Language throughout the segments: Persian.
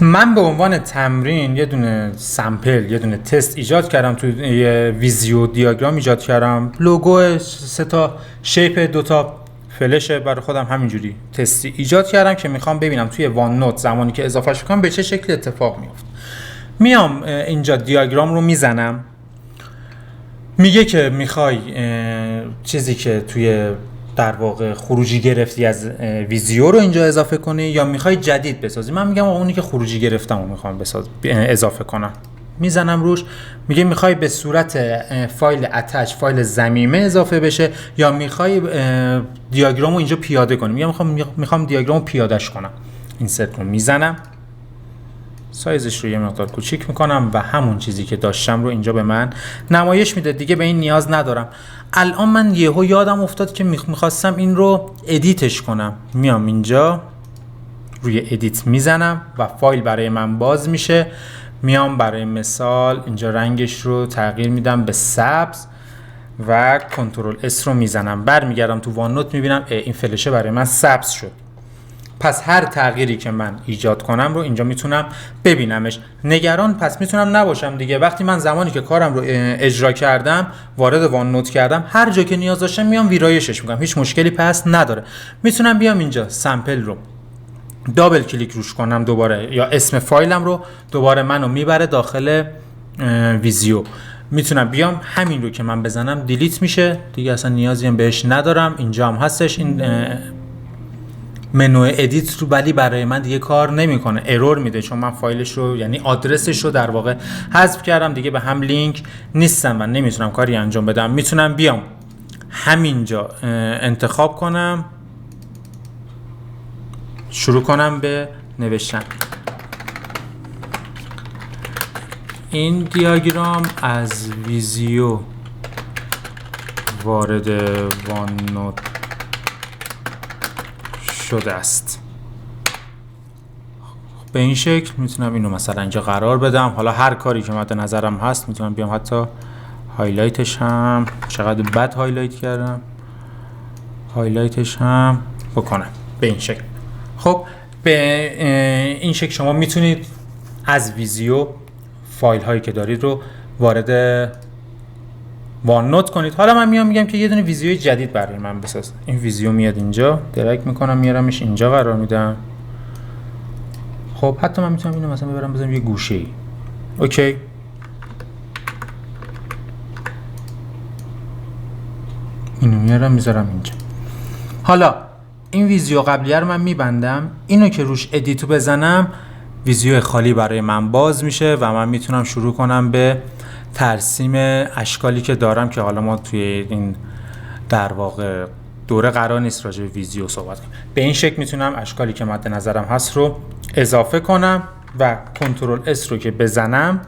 من به عنوان تمرین یه دونه سمپل، یه دونه تست ایجاد کردم، تو یه ویزیو دیاگرام ایجاد کردم، لوگو 3 تا شیپ 2 تا فلش برای خودم همینجوری تستی ایجاد کردم که میخوام ببینم توی وان نوت زمانی که اضافهش کنم به چه شکل اتفاق میفته. میام اینجا دیاگرام رو میزنم، میگه که میخوای چیزی که توی در واقع خروجی گرفتی از ویزیو رو اینجا اضافه کنی یا میخوای جدید بسازی. من میگم اونی که خروجی گرفتم رو میخوام اضافه کنم. میزنم روش، میگه میخوای به صورت فایل اتچ، فایل ضمیمه اضافه بشه یا میخوای دیاگرام رو اینجا پیاده کنی. میخوام دیاگرام رو پیادهش کنم. این ست رو میزنم، سایزش رو یه مقدار کوچیک میکنم و همون چیزی که داشتم رو اینجا به من نمایش میده. دیگه به این نیاز ندارم. الان من یهو یادم افتاد که میخواستم این رو ادیتش کنم. میام اینجا روی ادیت میزنم و فایل برای من باز میشه. میام برای مثال اینجا رنگش رو تغییر میدم به سبز و کنترل اس رو میزنم. برمیگردم تو وان نوت میبینم این فلشه برای من سبز شد. پس هر تغییری که من ایجاد کنم رو اینجا میتونم ببینمش. نگران پس میتونم نباشم دیگه. وقتی من زمانی که کارم رو اجرا کردم، وارد وان نوت کردم، هر جا که نیاز داشتم میام ویرایشش میکنم. هیچ مشکلی پس نداره. میتونم بیام اینجا سمپل رو دابل کلیک روش کنم دوباره، یا اسم فایلم رو دوباره منو میبره داخل ویزیو. میتونم بیام همین رو که من بزنم دیلیت میشه دیگه، اصلا نیازی هم بهش ندارم. اینجا هم هستش این منو ادیت رو، ولی برای من دیگه کار نمیکنه، ارور میده، چون من فایلش رو یعنی آدرسش رو در واقع حذف کردم دیگه، به هم لینک نیستم و نمیتونم کاری انجام بدم. میتونم بیام همینجا انتخاب کنم، شروع کنم به نوشتن. این دیاگرام از ویزیو وارد وان نوت شده است. به این شکل میتونم اینو مثلا اینجا قرار بدم. حالا هر کاری که مد نظرم هست میتونم بیام حتی هایلایتش هم، چقدر بد هایلایت کردم، هایلایتش هم بکنم به این شکل. خب به این شکل شما میتونید از ویزیو فایل هایی که دارید رو وارد وان نوت کنید. حالا من میگم که یه دونه ویزیو جدید برای من بساز. این ویزیو میاد اینجا، درک میکنم میارمش اینجا قرار میدم. خب حتی من میتونم اینو مثلا ببرم بزنم یه گوشه. اوکی، اینو میارم میذارم اینجا. حالا این ویزیو قبلیه رو من میبندم. اینو که روش ادیتو بزنم ویزیو خالی برای من باز میشه و من میتونم شروع کنم به ترسیم اشکالی که دارم، که حالا ما توی این در واقع دوره قرار نیست راجع به ویزیو صحبت کنم. به این شکل میتونم اشکالی که مد نظرم هست رو اضافه کنم و کنترل اس رو که بزنم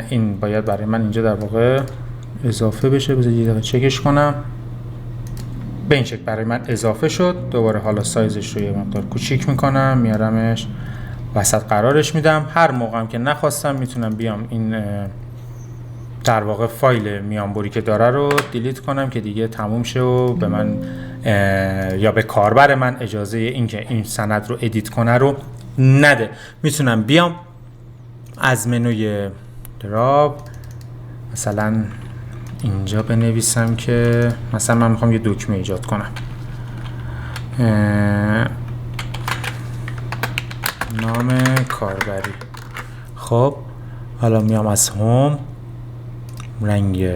این باید برای من اینجا در واقع اضافه بشه. بذارید یه دقیقه چکش کنم. به این شکل برای من اضافه شد. دوباره حالا سایزش رو یه مقدار کوچیک میکنم، میارمش وسط قرارش میدم. هر موقعم که نخواستم میتونم بیام این در واقع فایل میانبری که داره رو دیلیت کنم که دیگه تموم شه و به من یا به کاربر من اجازه این که این سند رو ادیت کنه رو نده. میتونم بیام از منوی دراپ مثلا اینجا بنویسم که مثلا من میخوام یه دکمه ایجاد کنم، نام کاربری. خب حالا میام از هوم رنگ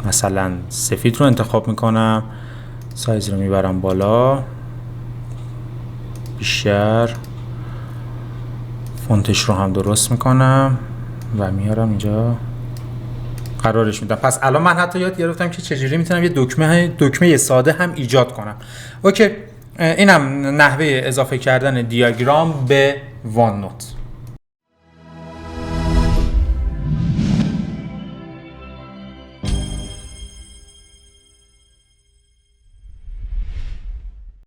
مثلا سفید رو انتخاب میکنم، سایز رو میبرم بالا بیشتر، فونتش رو هم درست میکنم و میارم اینجا قرارش میدم. پس الان من حتی یاد گرفتم که چجوری میتونم یه دکمه ساده هم ایجاد کنم. اوکی، اینم نحوه اضافه کردن دیاگرام به وان نوت.